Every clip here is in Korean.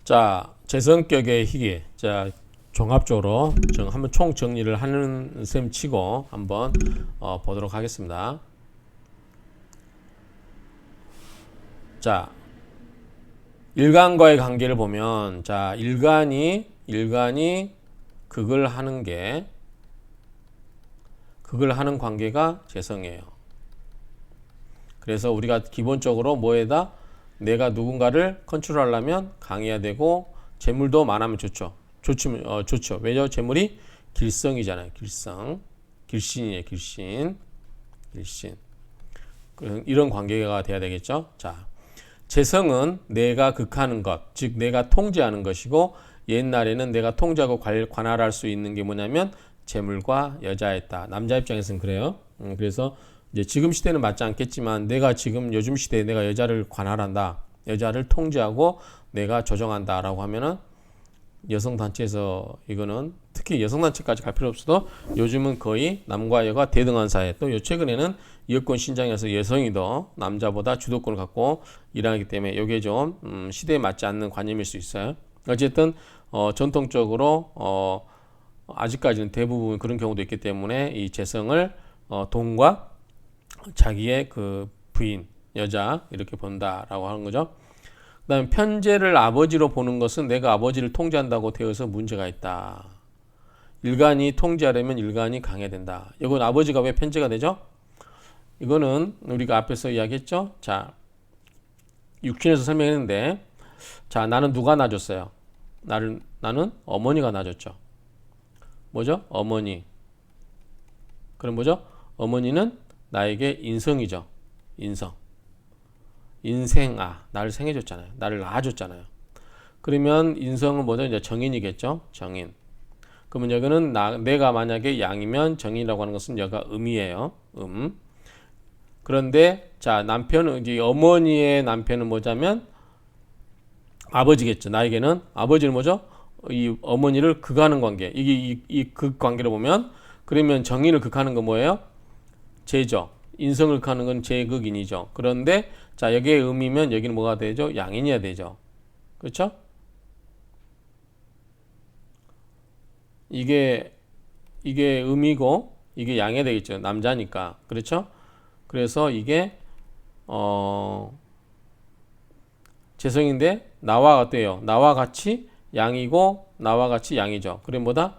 자, 제 성격의 희귀. 자, 종합적으로 한번 총 정리를 하는 셈 치고 한번 보도록 하겠습니다. 자, 일간과의 관계를 보면, 자, 일간이 그걸 하는 관계가 재성이에요. 그래서 우리가 기본적으로 뭐에다 내가 누군가를 컨트롤하려면 강해야 되고 재물도 많으면 좋죠. 좋죠. 왜냐? 재물이 길성이잖아요. 길신이에요. 길신. 이런 관계가 돼야 되겠죠. 자, 재성은 내가 극하는 것, 즉 내가 통제하는 것이고, 옛날에는 내가 통제하고 관할할 수 있는 게 뭐냐면 재물과 여자였다. 남자 입장에서는 그래요. 그래서 이제 지금 시대는 맞지 않겠지만 내가 지금 요즘 시대에 내가 여자를 관할한다, 여자를 통제하고 내가 조정한다라고 하면은 여성 단체에서 이거는 특히 여성 단체까지 갈 필요 없어도 요즘은 거의 남과 여가 대등한 사회, 또 최근에는 여권 신장에서 여성이 더 남자보다 주도권을 갖고 일하기 때문에 이게 좀 시대에 맞지 않는 관념일 수 있어요. 어쨌든 전통적으로 아직까지는 대부분 그런 경우도 있기 때문에 이 재성을 돈과 자기의 그 부인, 여자 이렇게 본다라고 하는 거죠. 그 다음에 편재를 아버지로 보는 것은 내가 아버지를 통제한다고 되어서 문제가 있다. 일간이 통제하려면 일간이 강해야 된다. 이건 아버지가 왜 편재가 되죠? 이거는 우리가 앞에서 이야기했죠. 자, 육신에서 설명했는데, 자, 나는 누가 낳아줬어요? 나는 어머니가 낳아줬죠. 뭐죠? 어머니. 그럼 뭐죠? 어머니는 나에게 인성이죠. 인생아, 나를 생해줬잖아요. 나를 낳아줬잖아요. 그러면 인성은 뭐죠? 이제 정인이겠죠. 정인. 그러면 여기는 내가 만약에 양이면 정인이라고 하는 것은 여가 음이에요. 그런데 자, 남편은 이제 어머니의 남편은 뭐냐면 아버지겠죠. 나에게는 아버지는 뭐죠? 이 어머니를 극하는 관계. 이게 이 극 관계를 보면, 그러면 정인을 극하는 건 뭐예요? 재죠. 인성을 극하는 건 재극인이죠. 그런데 자, 여기에 음이면 여기는 뭐가 되죠? 양인이어야 되죠. 그렇죠? 이게 음이고 이게 양이 되겠죠. 남자니까. 그렇죠? 그래서 이게 재성인데 나와 어때요? 나와 같이 양이고 나와 같이 양이죠. 그럼 뭐다?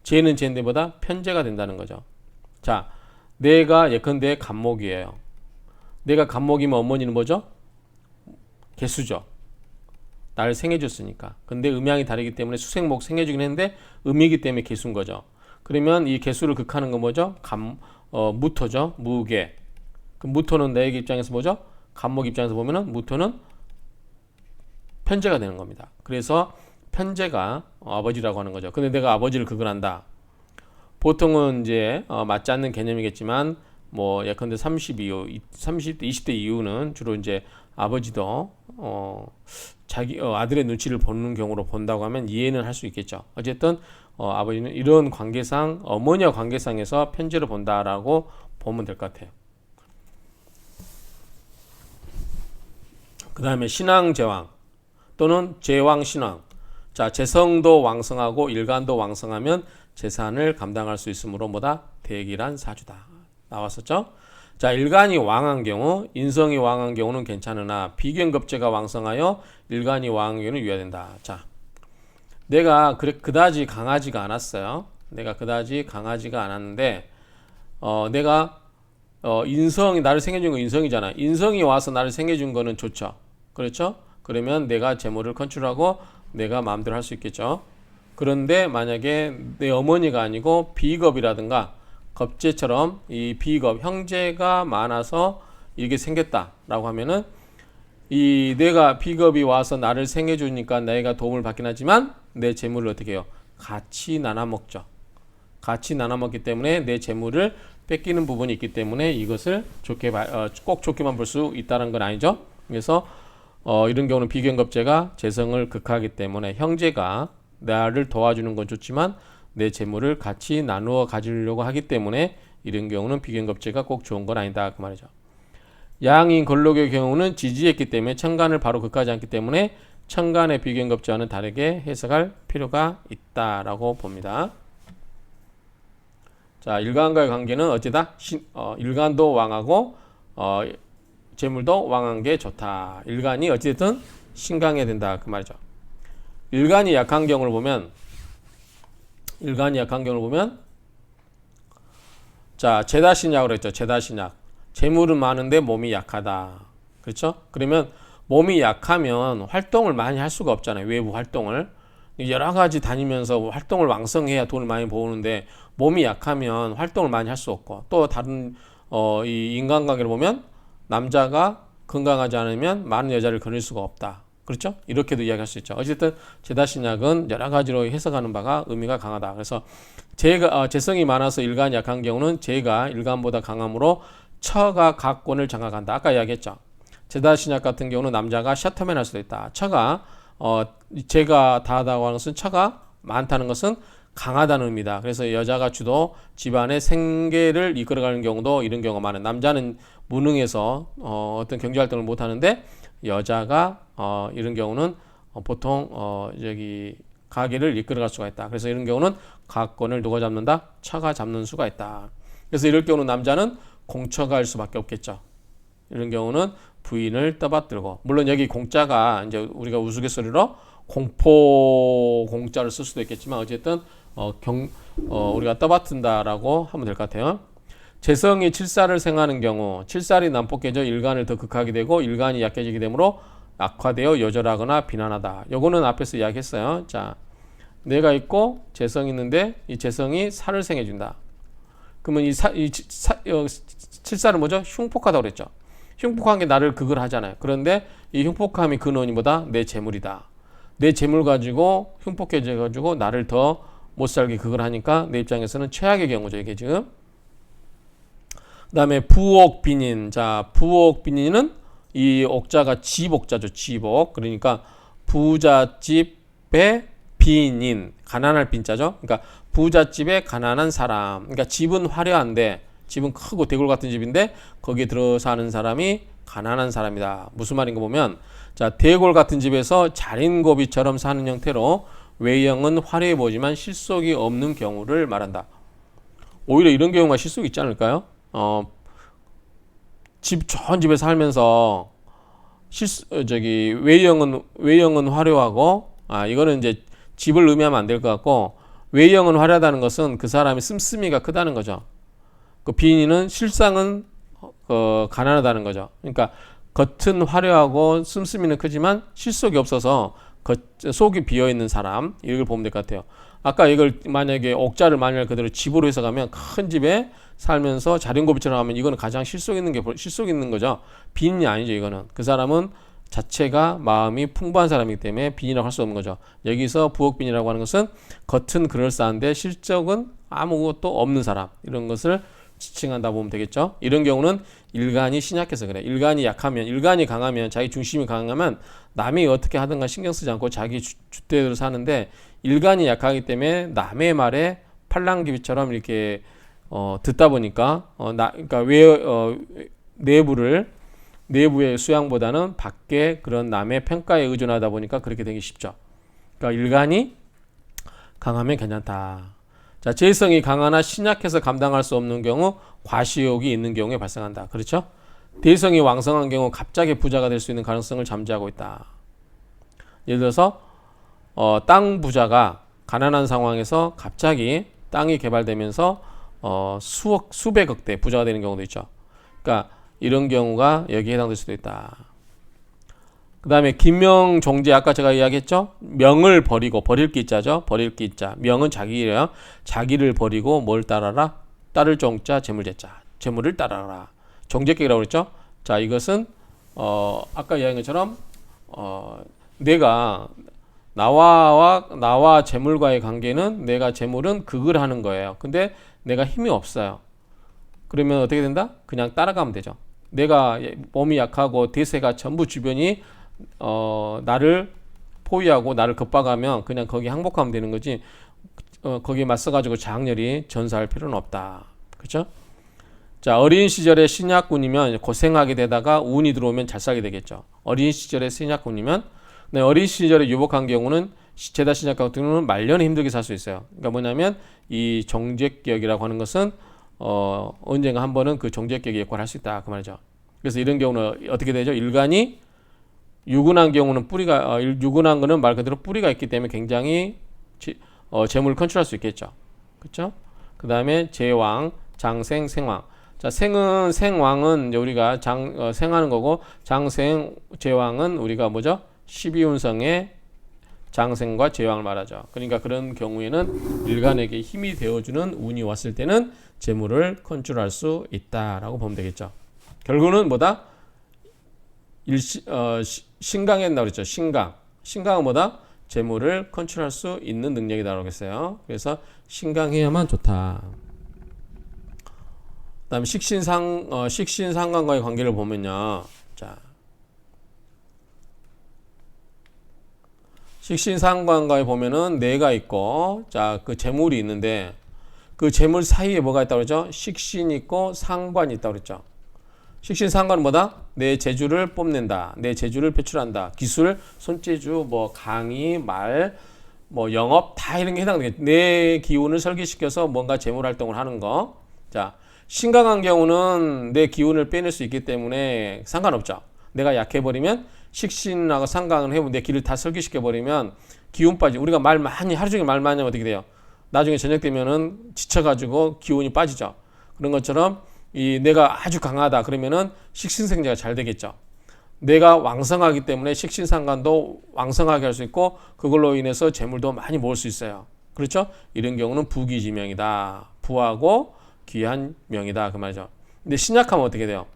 쟤는 쟤인데 보다 편재가 된다는 거죠. 자, 내가 예컨대 간목이에요. 내가 간목이면 어머니는 뭐죠? 개수죠. 나를 생해줬으니까. 근데 음양이 다르기 때문에 수생목 생해주긴 했는데 음이기 때문에 개수인 거죠. 그러면 이 개수를 극하는 건 뭐죠? 무토죠. 무계. 그 무토는 내 입장에서 뭐죠? 간목 입장에서 보면은 무토는 편재가 되는 겁니다. 그래서 편재가 아버지라고 하는 거죠. 근데 내가 아버지를 극을 한다. 보통은 이제 맞지 않는 개념이겠지만 뭐 예컨대 30 이후, 30대, 20대 이후는 주로 이제 아버지도 자기 아들의 눈치를 보는 경우로 본다고 하면 이해는 할 수 있겠죠. 어쨌든 아버지는 이런 관계상 어머니와 관계상에서 편재를 본다라고 보면 될 것 같아요. 그 다음에 신왕제왕 또는 제왕신왕. 자, 재성도 왕성하고 일간도 왕성하면 재산을 감당할 수 있으므로 뭐다? 대기란 사주다. 나왔었죠? 자, 일간이 왕한 경우, 인성이 왕한 경우는 괜찮으나 비견급제가 왕성하여 일간이 왕한 경우는 유예된다. 자, 내가 그다지 강하지가 않았어요. 내가 그다지 강하지가 않았는데 내가 인성이 나를 생겨준 거 인성이잖아. 인성이 와서 나를 생겨준 거는 좋죠. 그렇죠? 그러면 내가 재물을 컨트롤하고 내가 마음대로 할 수 있겠죠. 그런데 만약에 내 어머니가 아니고 비겁이라든가 겁제처럼 이 비겁 형제가 많아서 이게 생겼다라고 하면은 이 내가 비겁이 와서 나를 생해주니까 내가 도움을 받긴 하지만 내 재물을 어떻게 해요? 같이 나눠 먹죠. 같이 나눠 먹기 때문에 내 재물을 뺏기는 부분이 있기 때문에 이것을 꼭 좋게만 볼 수 있다는 건 아니죠. 그래서 이런 경우는 비견겁제가 재성을 극하기 때문에 형제가 나를 도와주는 건 좋지만 내 재물을 같이 나누어 가지려고 하기 때문에 이런 경우는 비견겁제가 꼭 좋은 건 아니다 그 말이죠. 양인 걸록의 경우는 지지했기 때문에 천간을 바로 극하지 않기 때문에 천간의 비견급자와는 다르게 해석할 필요가 있다라고 봅니다. 자, 일간과의 관계는 어찌다 일간도 왕하고 재물도 왕한 게 좋다. 일간이 어찌됐든 신강해야 된다 그 말이죠. 일간이 약한 경우를 보면 자, 제다신약으로 했죠. 제다신약. 재물은 많은데 몸이 약하다. 그렇죠? 그러면 몸이 약하면 활동을 많이 할 수가 없잖아요. 외부 활동을. 여러 가지 다니면서 활동을 왕성해야 돈을 많이 버는데 몸이 약하면 활동을 많이 할 수 없고 또 다른 이 인간관계를 보면 남자가 건강하지 않으면 많은 여자를 거닐 수가 없다. 그렇죠? 이렇게도 이야기할 수 있죠. 어쨌든 제다신약은 여러 가지로 해석하는 바가 의미가 강하다. 그래서 재성이 많아서 일간이 약한 경우는 재가 일간보다 강함으로 처가 각권을 장악한다. 아까 이야기했죠. 제다신약 같은 경우는 남자가 셔터맨 할 수도 있다. 처가 재가 다하다고 하는 것은 처가 많다는 것은 강하다는 의미다. 그래서 여자가 주도 집안의 생계를 이끌어가는 경우도 이런 경우가 많아요. 남자는 무능해서 어떤 경제활동을 못하는데 여자가 이런 경우는 보통 가게를 이끌어갈 수가 있다. 그래서 이런 경우는 가권을 누가 잡는다? 처가 잡는 수가 있다. 그래서 이럴 경우는 남자는 공처가 할 수밖에 없겠죠. 이런 경우는 부인을 떠받들고, 물론 여기 공자가 이제 우리가 우스갯소리로 공포 공자를 쓸 수도 있겠지만 어쨌든 우리가 떠받든다라고 하면 될 것 같아요. 재성이 칠살을 생하는 경우 칠살이 난폭해져 일간을 더 극하게 되고 일간이 약해지게 되므로 악화되어 요절하거나 비난하다. 요거는 앞에서 이야기했어요. 자, 내가 있고 재성이 있는데 이 재성이 살을 생해준다. 그러면 이 칠살은 뭐죠? 흉폭하다고 그랬죠. 흉폭한 게 나를 극을 하잖아요. 그런데 이 흉폭함이 근원이 뭐다? 내 재물이다. 내 재물 가지고 흉폭해져 가지고 나를 더 못 살게 극을 하니까 내 입장에서는 최악의 경우죠. 이게 지금. 그 다음에 부옥빈인. 자, 부옥빈인은 이 옥자가 지복자죠. 지복. 그러니까 부잣집의 빈인. 가난할 빈자죠. 그러니까 부잣집의 가난한 사람. 그러니까 집은 화려한데 집은 크고 대골 같은 집인데 거기에 들어 사는 사람이 가난한 사람이다. 무슨 말인가 보면 자, 대골 같은 집에서 자린고비처럼 사는 형태로 외형은 화려해 보이지만 실속이 없는 경우를 말한다. 오히려 이런 경우가 실속이 있지 않을까요? 집 좋은 집에 살면서 외형은 화려하고 이거는 이제 집을 의미하면 안 될 것 같고 외형은 화려하다는 것은 그 사람이 씀씀이가 크다는 거죠. 그 빈인은 실상은 가난하다는 거죠. 그러니까 겉은 화려하고 씀씀이는 크지만 실속이 없어서 속이 비어있는 사람 이걸 보면 될 것 같아요. 아까 이걸 만약에 옥자를 만약 그대로 집으로 해석하면 큰 집에 살면서 자린고비처럼 하면 이거는 가장 실속 있는 거죠. 빈이 아니죠. 이거는 그 사람은 자체가 마음이 풍부한 사람이기 때문에 빈이라고 할 수 없는 거죠. 여기서 부옥빈이라고 하는 것은 겉은 그럴싸한데 실적은 아무것도 없는 사람 이런 것을 지칭한다 보면 되겠죠. 이런 경우는 일간이 신약해서 그래. 일간이 강하면 자기 중심이 강하면 남이 어떻게 하든가 신경 쓰지 않고 자기 주대로 사는데 일간이 약하기 때문에 남의 말에 팔랑귀비처럼 이렇게 듣다 보니까 그러니까 내부의 수양보다는 밖에 그런 남의 평가에 의존하다 보니까 그렇게 되기 쉽죠. 그러니까 일간이 강하면 괜찮다. 자, 재성이 강하나 신약해서 감당할 수 없는 경우 과시욕이 있는 경우에 발생한다. 그렇죠? 대성이 왕성한 경우 갑자기 부자가 될 수 있는 가능성을 잠재우고 있다. 예를 들어서 땅 부자가 가난한 상황에서 갑자기 땅이 개발되면서 수백억 대 부자가 되는 경우도 있죠. 그러니까 이런 경우가 여기에 해당될 수도 있다. 그 다음에 김명 종지 아까 제가 이야기했죠. 명을 버리고 버릴 기자죠. 버릴 기자. 명은 자기예요. 자기를 버리고 뭘 따라라? 따를 종자 재물제자. 재물을 따라라. 종제격이라고 그랬죠. 자, 이것은 아까 이야기한 것처럼 내가 나와 재물과의 관계는 내가 재물은 극을 하는 거예요. 근데 내가 힘이 없어요. 그러면 어떻게 된다? 그냥 따라가면 되죠. 내가 몸이 약하고 대세가 전부 주변이 나를 포위하고 나를 겁박하면 그냥 거기 항복하면 되는 거지 거기에 맞서가지고 장렬히 전사할 필요는 없다. 그렇죠? 자, 어린 시절에 신약군이면 고생하게 되다가 운이 들어오면 잘 살게 되겠죠. 어린 시절에 신약군이면 근데 어린 시절에 유복한 경우는 죄다 신약한 같은 경우는 말년에 힘들게 살 수 있어요. 그러니까 뭐냐면 이 정죄격이라고 하는 것은 언젠가 한 번은 그 정죄격의 역할을 할 수 있다 그 말이죠. 그래서 이런 경우는 어떻게 되죠? 일간이 유근한 경우는 뿌리가 유근한 거는 말 그대로 뿌리가 있기 때문에 굉장히 재물을 컨트롤할 수 있겠죠. 그렇죠? 그 다음에 제왕, 장생, 생왕. 자, 생왕은 우리가 생하는 거고, 장생, 제왕은 우리가 뭐죠? 12운성의 장생과 제왕을 말하죠. 그러니까 그런 경우에는 일간에게 힘이 되어주는 운이 왔을 때는 재물을 컨트롤할 수 있다라고 보면 되겠죠. 결국은 뭐다? 신강에 된다고 그랬죠. 신강은 뭐다? 재물을 컨트롤할 수 있는 능력이다라고 했어요. 그래서 신강해야만 좋다. 그다음에 식신상관과의 관계를 보면요. 자, 식신상관과에 보면은 뇌가 있고, 자, 그 재물이 있는데 그 재물 사이에 뭐가 있다고 그러죠? 식신이 있고 상관이 있다고 그랬죠. 식신상관은 뭐다? 내 재주를 뽐낸다. 내 재주를 표출한다. 기술, 손재주, 뭐 강의, 말, 뭐 영업 다 이런 게 해당되겠죠. 내 기운을 설계시켜서 뭔가 재물 활동을 하는 거. 자, 신강한 경우는 내 기운을 빼낼 수 있기 때문에 상관없죠. 내가 약해버리면 식신하고 상강을 해보면 내 기를 다 설계시켜버리면 기운 빠지. 우리가 하루 종일 말 많이 하면 어떻게 돼요? 나중에 저녁 되면은 지쳐가지고 기운이 빠지죠. 그런 것처럼 내가 아주 강하다 그러면은 식신생재가 잘 되겠죠. 내가 왕성하기 때문에 식신상관도 왕성하게 할 수 있고 그걸로 인해서 재물도 많이 모을 수 있어요. 그렇죠? 이런 경우는 부귀지명이다. 부하고 귀한 명이다 그 말이죠. 근데 신약하면 어떻게 돼요?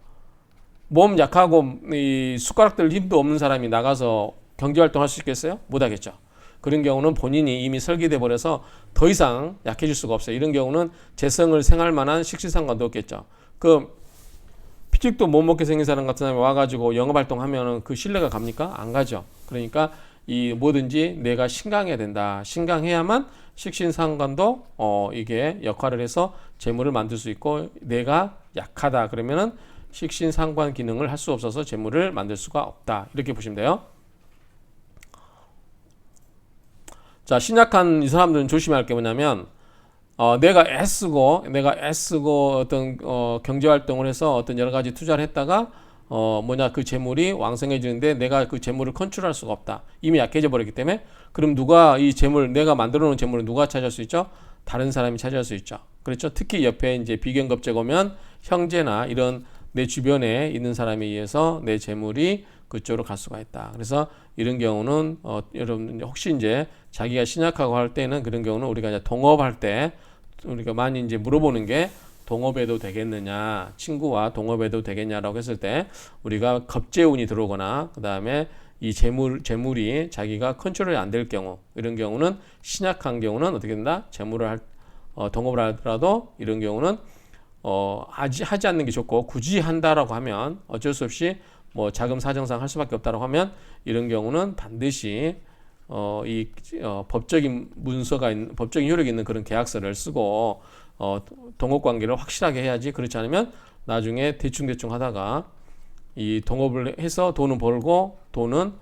몸 약하고 이 숟가락들 힘도 없는 사람이 나가서 경제활동할 수 있겠어요? 못하겠죠. 그런 경우는 본인이 이미 설계돼 버려서 더 이상 약해질 수가 없어요. 이런 경우는 재성을 생할 만한 식신상관도 없겠죠. 그 피직도 못 먹게 생긴 사람 같은 사람이 와가지고 영업활동하면 그 신뢰가 갑니까? 안 가죠. 그러니까 이 뭐든지 내가 신강해야 된다. 신강해야만 식신상관도 이게 역할을 해서 재물을 만들 수 있고 내가 약하다 그러면은 식신상관 기능을 할 수 없어서 재물을 만들 수가 없다. 이렇게 보시면 돼요. 자, 신약한 이 사람들은 조심할 게 뭐냐면 내가 애쓰고 어떤 경제 활동을 해서 어떤 여러 가지 투자를 했다가 그 재물이 왕성해지는데 내가 그 재물을 컨트롤할 수가 없다. 이미 약해져 버렸기 때문에 그럼 누가 이 재물 내가 만들어 놓은 재물을 누가 차지할 수 있죠? 다른 사람이 차지할 수 있죠. 그렇죠? 특히 옆에 이제 비견겁제가 오면 형제나 이런 내 주변에 있는 사람에 의해서 내 재물이 그쪽으로 갈 수가 있다. 그래서 이런 경우는 여러분 혹시 이제 자기가 신약하고 할 때는 그런 경우는 우리가 이제 동업할 때 우리가 많이 이제 물어보는 게 동업해도 되겠느냐, 친구와 동업해도 되겠냐라고 했을 때 우리가 겁재운이 들어오거나 그 다음에 이 재물이 자기가 컨트롤이 안 될 경우 이런 경우는 신약한 경우는 어떻게 된다? 재물을 동업을 하더라도 이런 경우는 하지 않는 게 좋고 굳이 한다라고 하면 어쩔 수 없이 뭐 자금 사정상 할 수밖에 없다라고 하면 이런 경우는 반드시 법적인 문서가 있는 법적인 효력이 있는 그런 계약서를 쓰고 동업 관계를 확실하게 해야지. 그렇지 않으면 나중에 대충 하다가 이 동업을 해서 돈을 벌고 돈은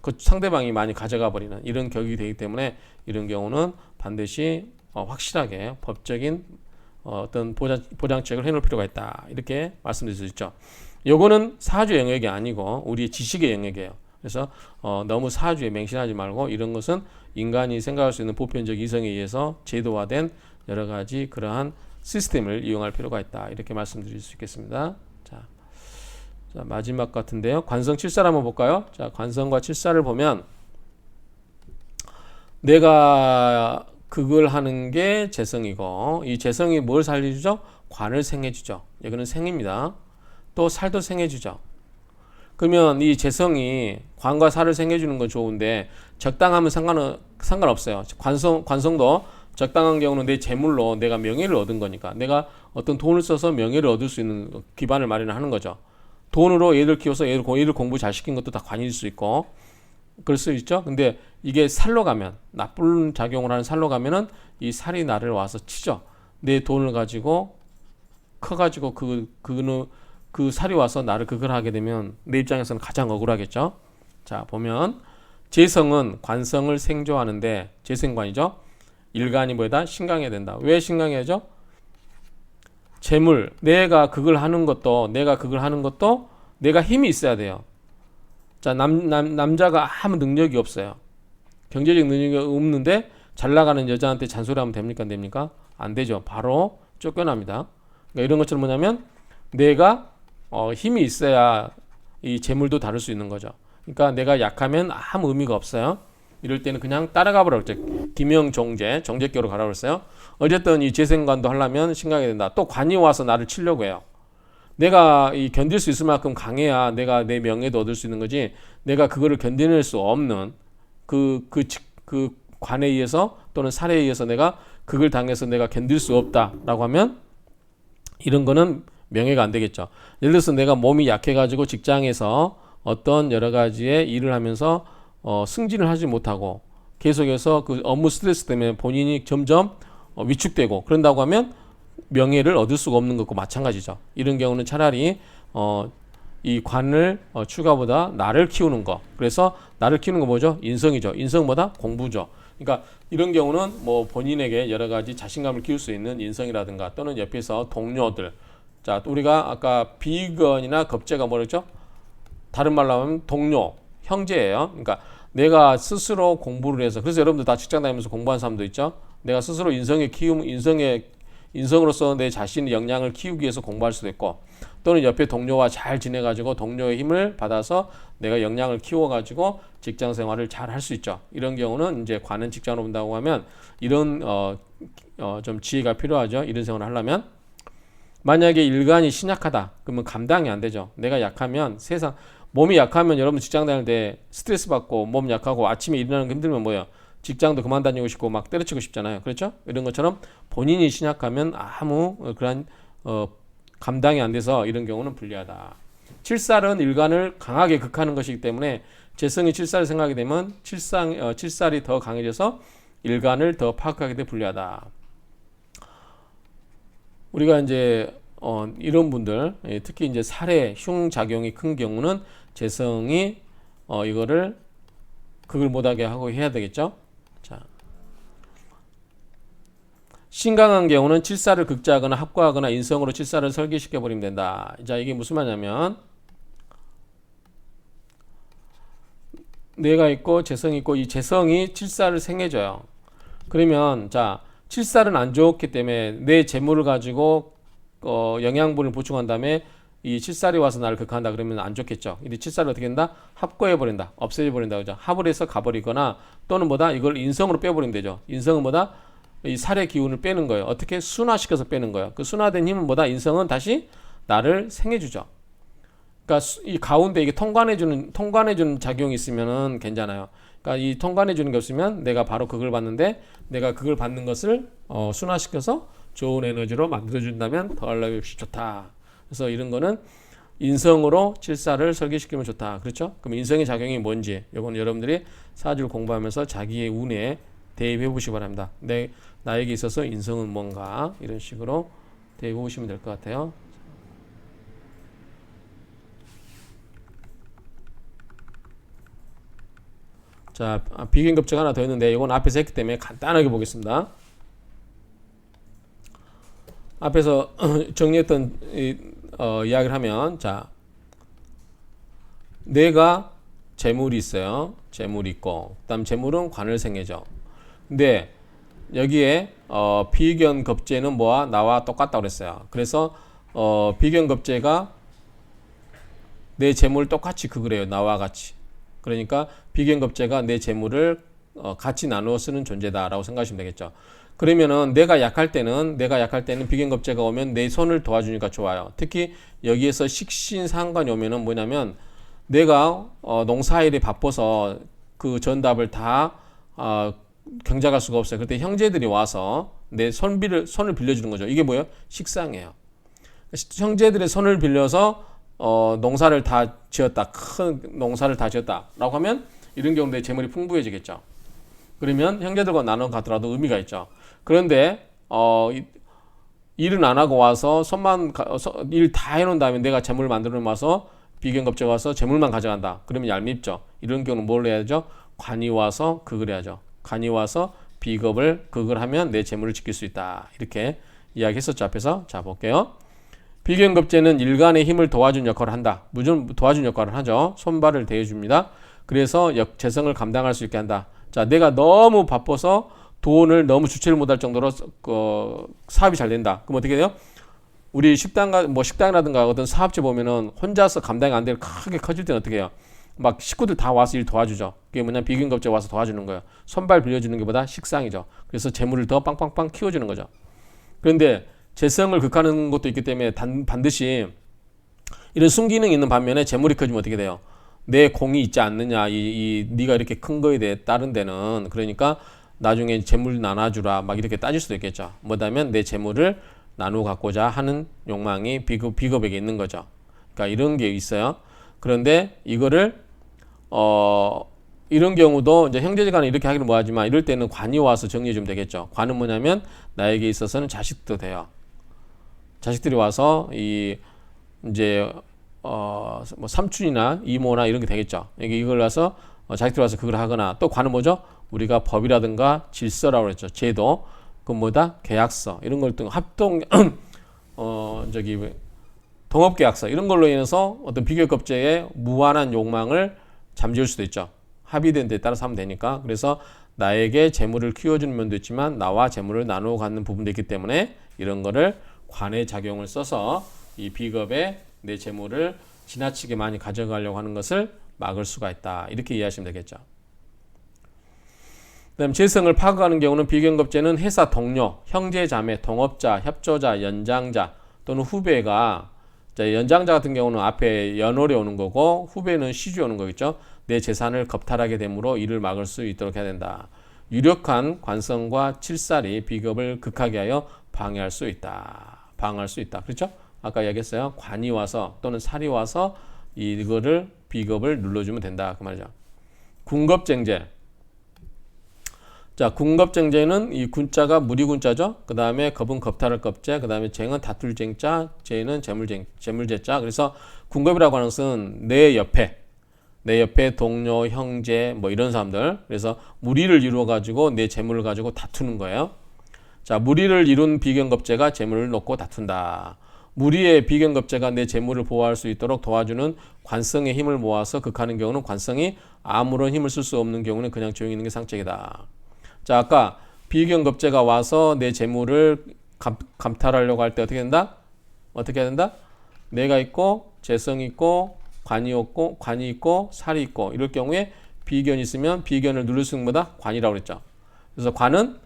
그 상대방이 많이 가져가 버리는 이런 격이 되기 때문에 이런 경우는 반드시 확실하게 법적인 어떤 보장책을 해놓을 필요가 있다. 이렇게 말씀드릴 수 있죠. 요거는 사주의 영역이 아니고 우리의 지식의 영역이에요. 그래서 너무 사주에 맹신하지 말고 이런 것은 인간이 생각할 수 있는 보편적 이성에 의해서 제도화된 여러 가지 그러한 시스템을 이용할 필요가 있다. 이렇게 말씀드릴 수 있겠습니다. 자, 마지막 같은데요. 관성 7살 한번 볼까요? 자, 관성과 7살을 보면 내가 그걸 하는 게 재성이고 이 재성이 뭘 살려주죠? 관을 생해주죠. 이거는 생입니다. 또 살도 생해주죠. 그러면 이 재성이 관과 살을 생해주는 건 좋은데 적당하면 상관없어요. 관성도 적당한 경우는 내 재물로 내가 명예를 얻은 거니까 내가 어떤 돈을 써서 명예를 얻을 수 있는 기반을 마련하는 거죠. 돈으로 얘들 키워서 얘들 공부 잘 시킨 것도 다 관일 수 있고 그럴 수 있죠. 근데 이게 살로 가면 나쁜 작용을 하는 살로 가면은 이 살이 나를 와서 치죠. 내 돈을 가지고 커가지고 그 살이 와서 나를 그걸 하게 되면 내 입장에서는 가장 억울하겠죠. 자, 보면 재성은 관성을 생조하는데 재생관이죠. 일간이 뭐다? 신강해야 된다. 왜 신강해야죠? 재물, 내가 그걸 하는 것도 내가 힘이 있어야 돼요. 자, 남자가 아무 능력이 없어요. 경제적 능력이 없는데 잘 나가는 여자한테 잔소리하면 됩니까? 안 됩니까? 안 되죠. 바로 쫓겨납니다. 그러니까 이런 것처럼 뭐냐면 내가 힘이 있어야 이 재물도 다룰 수 있는 거죠. 그러니까 내가 약하면 아무 의미가 없어요. 이럴 때는 그냥 따라가 버려. 김영종제, 정제교로 가라 그랬어요. 어쨌든 이 재생관도 하려면 신강해야 된다. 또 관이 와서 나를 치려고 해요. 내가 이 견딜 수 있을 만큼 강해야 내가 내 명예도 얻을 수 있는 거지. 내가 그거를 견뎌낼 수 없는 그 관에 의해서 또는 사례에 의해서 내가 그걸 당해서 내가 견딜 수 없다라고 하면 이런 거는 명예가 안 되겠죠. 예를 들어서 내가 몸이 약해가지고 직장에서 어떤 여러 가지의 일을 하면서 승진을 하지 못하고 계속해서 그 업무 스트레스 때문에 본인이 점점 위축되고 그런다고 하면 명예를 얻을 수가 없는 것과 마찬가지죠. 이런 경우는 차라리 이 관을 추가보다 나를 키우는 거. 그래서 나를 키우는 거 뭐죠? 인성이죠. 인성보다 공부죠. 그러니까 이런 경우는 뭐 본인에게 여러 가지 자신감을 키울 수 있는 인성이라든가 또는 옆에서 동료들. 자, 우리가 아까 비건이나 겁재가 뭐랬죠? 다른 말로 하면 동료, 형제예요. 그러니까 내가 스스로 공부를 해서 그래서 여러분들 다 직장 다니면서 공부한 사람도 있죠. 내가 스스로 인성으로서 내 자신의 역량을 키우기 위해서 공부할 수도 있고 또는 옆에 동료와 잘 지내가지고 동료의 힘을 받아서 내가 역량을 키워가지고 직장 생활을 잘 할 수 있죠. 이런 경우는 이제 관은 직장으로 본다고 하면 이런 좀 지혜가 필요하죠. 이런 생활을 하려면 만약에 일간이 신약하다 그러면 감당이 안 되죠. 내가 약하면 몸이 약하면 여러분 직장 다닐 때 스트레스 받고 몸 약하고 아침에 일어나는 게 힘들면 뭐예요? 직장도 그만 다니고 싶고 막 때려치고 싶잖아요. 그렇죠? 이런 것처럼 본인이 신약하면 아무 그런 감당이 안 돼서 이런 경우는 불리하다. 칠살은 일간을 강하게 극하는 것이기 때문에 재성이 칠살을 생각하게 되면 칠살이 더 강해져서 일간을 더 파악하게 돼 불리하다. 우리가 이제 이런 분들 특히 이제 살해 흉 작용이 큰 경우는 재성이 이거를 그걸 못하게 하고 해야 되겠죠. 자, 신강한 경우는 칠살을 극자하거나 합과하거나 인성으로 칠살을 설계시켜 버리면 된다. 자, 이게 무슨 말이냐면 뇌가 있고 재성이 있고 이 재성이 칠살을 생해줘요. 그러면 자, 칠살은 안 좋기 때문에 내 재물을 가지고 영양분을 보충한 다음에 이 칠살이 와서 나를 극한다 그러면 안 좋겠죠. 이 칠살을 어떻게 한다? 합거해 버린다. 없애져 버린다. 그죠? 합을 해서 가버리거나 또는 뭐다? 이걸 인성으로 빼버리면 되죠. 인성은 뭐다? 이 살의 기운을 빼는 거예요. 어떻게? 순화시켜서 빼는 거예요. 그 순화된 힘은 뭐다? 인성은 다시 나를 생해주죠. 그러니까 이 가운데 이게 통관해주는 작용이 있으면은 괜찮아요. 그러니까 이 통관해주는 게 없으면 내가 바로 그걸 받는데 내가 그걸 받는 것을 순화시켜서 좋은 에너지로 만들어준다면 더할 없이 좋다. 그래서 이런 거는 인성으로 칠살을 설계시키면 좋다. 그렇죠? 그럼 인성의 작용이 뭔지 이건 여러분들이 사주를 공부하면서 자기의 운에 대입해 보시기 바랍니다. 나에게 있어서 인성은 뭔가 이런 식으로 대입해 보시면 될 것 같아요. 자, 비견급제가 하나 더 있는데 이건 앞에서 했기 때문에 간단하게 보겠습니다. 앞에서 정리했던 이야기를 하면 자, 내가 재물이 있어요. 재물이 있고 그다음 재물은 관을 생해죠. 근데 여기에 비견급제는 뭐와 나와 똑같다고 그랬어요. 그래서 비견급제가 내 재물을 똑같이 그거래요. 나와 같이. 그러니까 비견급제가 내 재물을 같이 나누어 쓰는 존재다라고 생각하시면 되겠죠. 그러면은 내가 약할 때는 비견급제가 오면 내 손을 도와주니까 좋아요. 특히 여기에서 식신상관이 오면은 뭐냐면 내가 농사일이 바빠서 그 전답을 다 경작할 수가 없어요. 그때 형제들이 와서 내 손을 빌려주는 거죠. 이게 뭐예요? 식상이에요. 형제들의 손을 빌려서 농사를 다 지었다. 큰 농사를 다 지었다라고 하면 이런 경우에 재물이 풍부해지겠죠. 그러면 형제들과 나눠 가더라도 의미가 있죠. 그런데 일은 안 하고 와서 일 다 해놓은 다음에 내가 재물을 만들어 놔서 비견급제가 와서 재물만 가져간다. 그러면 얄밉죠. 이런 경우는 뭘 해야죠? 관이 와서 극을 해야죠. 관이 와서 비겁을 극을 하면 내 재물을 지킬 수 있다. 이렇게 이야기했었죠. 앞에서. 자, 볼게요. 비견급제는 일간의 힘을 도와준 역할을 한다. 무슨 도와준 역할을 하죠. 손발을 대해줍니다. 그래서 재성을 감당할 수 있게 한다. 자, 내가 너무 바빠서 돈을 너무 주체를 못할 정도로 사업이 잘 된다. 그럼 어떻게 돼요? 우리 식당이라든가 어떤 사업체 보면은 혼자서 감당이 안 되고 크게 커질 때는 어떻게 해요? 막 식구들 다 와서 일 도와주죠. 그게 뭐냐, 비견급제 와서 도와주는 거예요. 손발 빌려주는 것보다 식상이죠. 그래서 재물을 더 빵빵빵 키워주는 거죠. 그런데 재성을 극하는 것도 있기 때문에 반드시 이런 순기능이 있는 반면에 재물이 커지면 어떻게 돼요? 내 공이 있지 않느냐, 네가 이렇게 큰 거에 대해 따른 데는, 그러니까 나중에 재물 나눠주라 막 이렇게 따질 수도 있겠죠. 뭐냐면 내 재물을 나누어 갖고자 하는 욕망이 비겁에게 있는 거죠. 그러니까 이런 게 있어요. 그런데 이거를 이런 경우도 이제 형제간에 이렇게 하기는 뭐하지만 이럴 때는 관이 와서 정리해 주면 되겠죠. 관은 뭐냐면 나에게 있어서는 자식도 돼요. 자식들이 와서 이제 뭐 삼촌이나 이모나 이런 게 되겠죠. 이걸 와서 자식들이 와서 그걸 하거나, 또 관은 뭐죠? 우리가 법이라든가 질서라고 그랬죠. 제도, 그 뭐다? 계약서 이런 걸 또 합동 동업계약서 이런 걸로 인해서 어떤 비교급제의 무한한 욕망을 잠재울 수도 있죠. 합의된 데 따라서 하면 되니까. 그래서 나에게 재물을 키워주는 면도 있지만 나와 재물을 나누어 갖는 부분도 있기 때문에 이런 거를 관의 작용을 써서 이 비겁에 내 재물을 지나치게 많이 가져가려고 하는 것을 막을 수가 있다. 이렇게 이해하시면 되겠죠. 그다음 재성을 파악하는 경우는 비견급제는 회사 동료, 형제, 자매, 동업자, 협조자, 연장자 또는 후배가, 연장자 같은 경우는 앞에 연월에 오는 거고 후배는 시주에 오는 거겠죠. 내 재산을 겁탈하게 되므로 이를 막을 수 있도록 해야 된다. 유력한 관성과 칠살이 비겁을 극하게 하여 방해할 수 있다. 방어할 수 있다. 그렇죠? 아까 이야기했어요. 관이 와서 또는 살이 와서 이거를 비겁을 눌러주면 된다. 그 말이죠. 군겁쟁제. 자, 군겁쟁제는 이 군자가 무리군자죠. 그 다음에 겁은 겁탈할 겁제, 그 다음에 쟁은 다툴 쟁자, 제는 재물제자. 그래서 군겁이라고 하는 것은 내 옆에 동료, 형제 뭐 이런 사람들. 그래서 무리를 이루어 가지고 내 재물을 가지고 다투는 거예요. 자, 무리를 이룬 비견겁제가 재물을 놓고 다툰다. 무리의 비견겁제가 내 재물을 보호할 수 있도록 도와주는 관성의 힘을 모아서 극하는 경우는 관성이 아무런 힘을 쓸 수 없는 경우는 그냥 조용히 있는 게 상책이다. 자, 아까 비견겁제가 와서 내 재물을 감탈하려고 할 때 어떻게 된다? 어떻게 해야 된다? 내가 있고 재성이 있고 관이 있고 살이 있고 이럴 경우에 비견이 있으면 비견을 누를 수 있는 거다 관이라고 그랬죠. 그래서 관은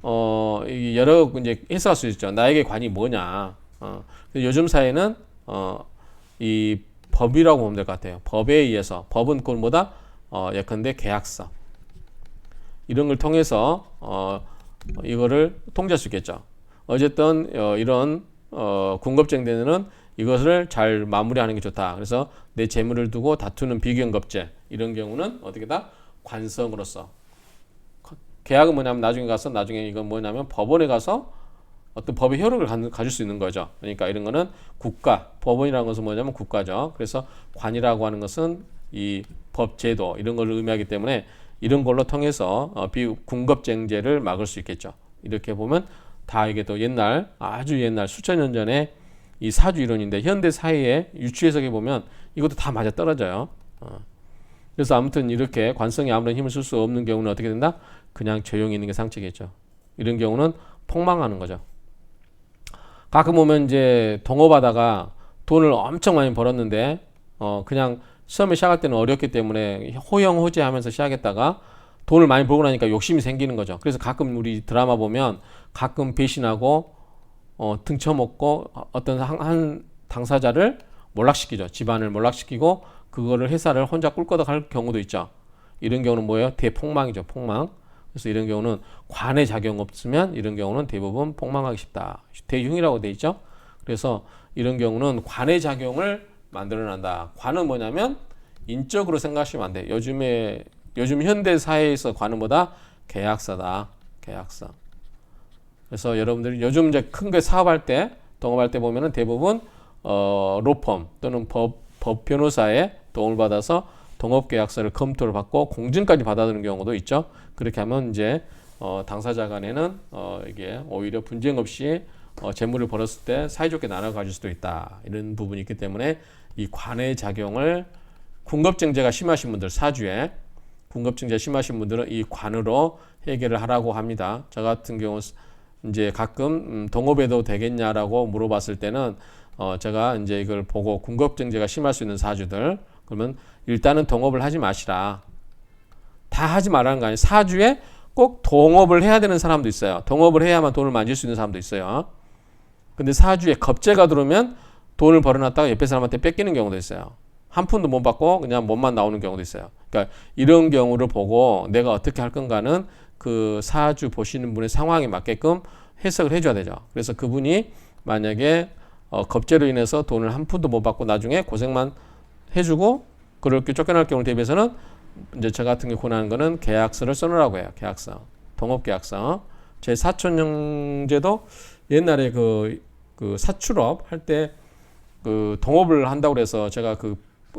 여러 이제 해석할 수 있죠. 나에게 관이 뭐냐? 요즘 사회는 이 법이라고 보면 될 것 같아요. 법에 의해서, 법은 그건 뭐다? 예컨대 계약서 이런 걸 통해서 이거를 통제할 수 있겠죠. 어쨌든 이런 군겁쟁제는 이것을 잘 마무리하는 게 좋다. 그래서 내 재물을 두고 다투는 비견겁제 이런 경우는 어떻게다? 관성으로서. 계약은 뭐냐면 나중에 이건 뭐냐면 법원에 가서 어떤 법의 효력을 가질 수 있는 거죠. 그러니까 이런 거는 국가, 법원이라는 것은 뭐냐면 국가죠. 그래서 관이라고 하는 것은 이 법, 제도 이런 걸 의미하기 때문에 이런 걸로 통해서 군겁쟁제를 막을 수 있겠죠. 이렇게 보면 다 이게 또 아주 옛날 수천 년 전에 이 사주 이론인데 현대 사회의 유추 해석에 보면 이것도 다 맞아 떨어져요. 그래서 아무튼 이렇게 관성이 아무런 힘을 쓸 수 없는 경우는 어떻게 된다? 그냥 조용히 있는 게 상책이겠죠. 이런 경우는 폭망하는 거죠. 가끔 보면 이제 동업하다가 돈을 엄청 많이 벌었는데 그냥 처음에 시작할 때는 어렵기 때문에 호영호재하면서 시작했다가 돈을 많이 벌고 나니까 욕심이 생기는 거죠. 그래서 가끔 우리 드라마 보면 가끔 배신하고 등쳐먹고 어떤 한 당사자를 몰락시키죠. 집안을 몰락시키고 그거를 회사를 혼자 꿀거덕 할 경우도 있죠. 이런 경우는 뭐예요? 대폭망이죠. 폭망. 그래서 이런 경우는 관의 작용 없으면 이런 경우는 대부분 폭망하기 쉽다. 대흉이라고 돼 있죠. 그래서 이런 경우는 관의 작용을 만들어낸다. 관은 뭐냐면 인적으로 생각하시면 안 돼. 요즘 현대 사회에서 관은 뭐다? 계약서다. 계약서. 그래서 여러분들이 요즘 이제 큰 거 사업할 때, 동업할 때 보면은 대부분 로펌 또는 법 변호사의 도움을 받아서 동업계약서를 검토를 받고 공증까지 받아들이는 경우도 있죠. 그렇게 하면 이제 당사자 간에는 이게 오히려 분쟁 없이 재물을 벌었을 때 사이좋게 나눠 가질 수도 있다. 이런 부분이 있기 때문에 이 관의 작용을 군급증제가 심하신 분들, 사주에 군급증제 심하신 분들은 이 관으로 해결을 하라고 합니다. 저 같은 경우 이제 가끔 동업해도 되겠냐라고 물어봤을 때는 제가 이제 이걸 보고 군급증제가 심할 수 있는 사주들, 그러면 일단은 동업을 하지 마시라. 다 하지 말라는 거 아니에요. 사주에 꼭 동업을 해야 되는 사람도 있어요. 동업을 해야만 돈을 만질 수 있는 사람도 있어요. 근데 사주에 겁재가 들어오면 돈을 벌어놨다가 옆에 사람한테 뺏기는 경우도 있어요. 한 푼도 못 받고 그냥 몸만 나오는 경우도 있어요. 그러니까 이런 경우를 보고 내가 어떻게 할 건가는 그 사주 보시는 분의 상황에 맞게끔 해석을 해줘야 되죠. 그래서 그분이 만약에 겁재로 인해서 돈을 한 푼도 못 받고 나중에 고생만 해주고 그렇게 쫓겨날 경우를 대비해서는 이제 저 같은 경우 권하는 거는 계약서를 써놓으라고 해요. 계약서, 동업계약서. 제 사촌 형제도 옛날에 그 사출업 할 때 그 동업을 한다고 그래서 제가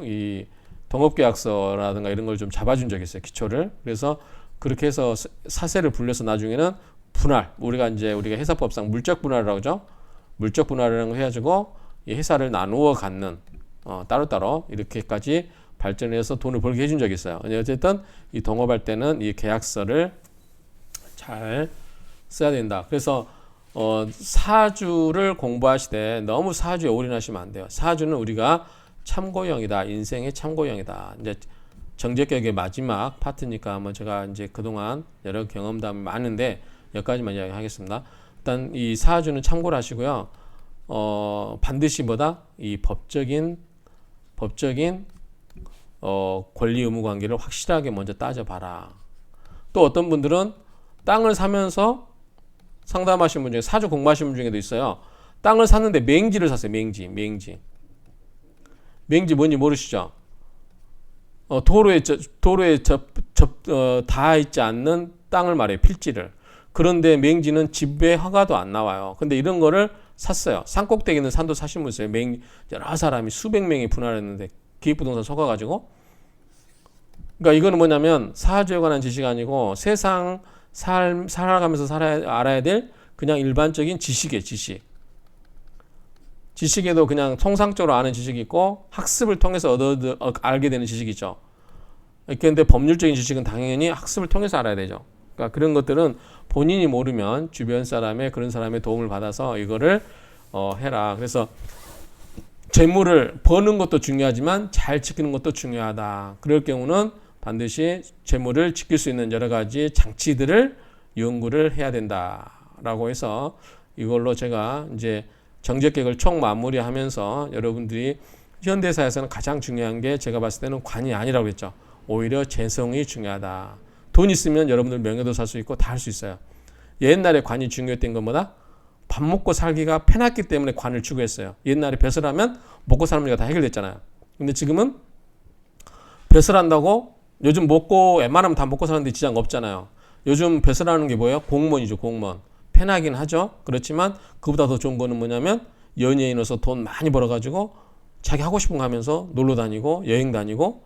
이 동업계약서라든가 이런 걸 좀 잡아준 적이 있어요. 기초를. 그래서 그렇게 해서 사세를 불려서 나중에는 분할, 우리가 회사법상 물적 분할이라고 하죠. 물적 분할이라는 걸 해가지고 이 회사를 나누어 갖는 따로따로 이렇게까지 발전해서 돈을 벌게 해준 적이 있어요. 어쨌든 이 동업할 때는 이 계약서를 잘 써야 된다. 그래서 사주를 공부하시되 너무 사주에 올인하시면 안 돼요. 사주는 우리가 참고형이다. 인생의 참고형이다. 이제 정제격의 마지막 파트니까 한번 제가 이제 그동안 여러 경험담이 많은데 여기까지만 이야기하겠습니다. 일단 이 사주는 참고를 하시고요. 반드시 이 법적인 권리 의무 관계를 확실하게 먼저 따져봐라. 또 어떤 분들은 땅을 사면서 상담하신 분 중에 사주 공부하신 분 중에도 있어요. 땅을 샀는데 맹지를 샀어요. 맹지 뭔지 모르시죠? 도로에 닿아 있지 않는 땅을 말해요. 필지를. 그런데 맹지는 집에 허가도 안 나와요. 근데 이런 거를 샀어요. 산꼭대기 있는 산도 사신 분 있어요. 여러 사람이 수백 명이 분할했는데 기획부동산 속아가지고. 그러니까 이거는 뭐냐면 사주에 관한 지식이 아니고 세상 살아가면서 알아야 될 그냥 일반적인 지식이에요. 지식에도 그냥 통상적으로 아는 지식이 있고 학습을 통해서 알게 되는 지식이 있죠. 그런데 법률적인 지식은 당연히 학습을 통해서 알아야 되죠. 그러니까 그런 것들은 본인이 모르면 주변 그런 사람의 도움을 받아서 이거를 해라. 그래서 재물을 버는 것도 중요하지만 잘 지키는 것도 중요하다. 그럴 경우는 반드시 재물을 지킬 수 있는 여러 가지 장치들을 연구를 해야 된다라고 해서 이걸로 제가 이제 정제격을 총 마무리하면서 여러분들이 현대사에서는 가장 중요한 게 제가 봤을 때는 관이 아니라고 했죠. 오히려 재성이 중요하다. 돈 있으면 여러분들 명예도 살 수 있고 다 할 수 있어요. 옛날에 관이 중요했던 것보다 밥 먹고 살기가 편했기 때문에 관을 추구했어요. 옛날에 배설하면 먹고 사는 문제가 다 해결됐잖아요. 근데 지금은 배설한다고 요즘 웬만하면 다 먹고 사는데 지장 없잖아요. 요즘 배설하는 게 뭐예요? 공무원이죠, 공무원. 편하긴 하죠. 그렇지만 그보다 더 좋은 거는 뭐냐면 연예인으로서 돈 많이 벌어가지고 자기 하고 싶은 거 하면서 놀러 다니고 여행 다니고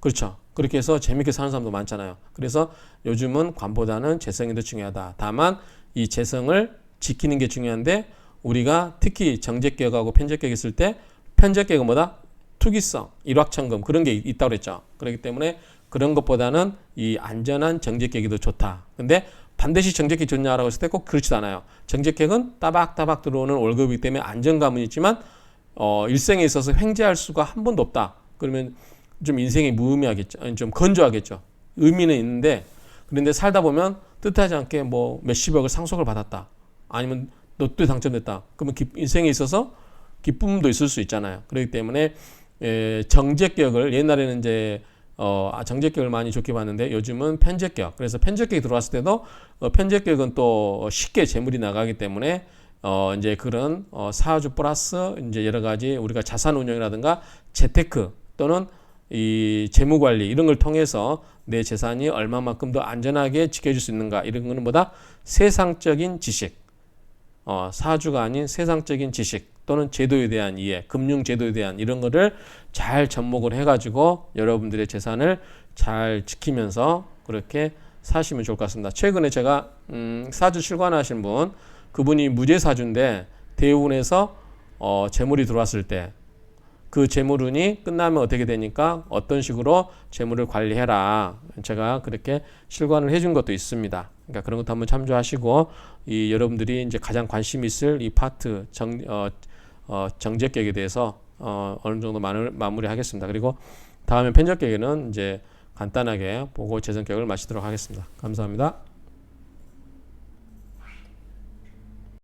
그렇죠. 그렇게 해서 재밌게 사는 사람도 많잖아요. 그래서 요즘은 관보다는 재성이 더 중요하다. 다만 이 재성을 지키는 게 중요한데 우리가 특히 정제격하고 편제격 있을 때 편제격은 뭐다? 투기성, 일확천금 그런 게 있다고 그랬죠. 그렇기 때문에 그런 것보다는 이 안전한 정제격이 더 좋다. 근데 반드시 정제격이 좋냐라고 했을 때 꼭 그렇지도 않아요. 정제격은 따박따박 들어오는 월급이기 때문에 안정감은 있지만 일생에 있어서 횡재할 수가 한 번도 없다. 그러면 좀 인생이 무의미하겠죠. 아니, 좀 건조하겠죠. 의미는 있는데 그런데 살다 보면 뜻하지 않게 뭐 몇십억을 상속을 받았다. 아니면 로또에 당첨됐다. 그러면 인생에 있어서 기쁨도 있을 수 있잖아요. 그렇기 때문에 정제격을 옛날에는 이제 정제격을 많이 좋게 봤는데 요즘은 편제격. 그래서 편제격이 들어왔을 때도 편제격은 또 쉽게 재물이 나가기 때문에 이제 그런 사주 플러스 이제 여러 가지 우리가 자산 운용이라든가 재테크 또는 이 재무 관리 이런 걸 통해서 내 재산이 얼마만큼 더 안전하게 지켜줄 수 있는가 이런 거는 뭐다 세상적인 지식. 사주가 아닌 세상적인 지식. 또는 제도에 대한 이해, 금융 제도에 대한 이런 거를 잘 접목을 해가지고 여러분들의 재산을 잘 지키면서 그렇게 사시면 좋을 것 같습니다. 최근에 제가 사주 실관하신 분, 그분이 무죄사주인데 대운에서 재물이 들어왔을 때 그 재물운이 끝나면 어떻게 되니까 어떤 식으로 재물을 관리해라. 제가 그렇게 실관을 해준 것도 있습니다. 그러니까 그런 것도 한번 참조하시고 이 여러분들이 이제 가장 관심 있을 이 파트 정제격에 대해서 어느 정도 마무리하겠습니다. 그리고 다음에 편적격에는 이제 간단하게 보고 재성격을 마치도록 하겠습니다. 감사합니다.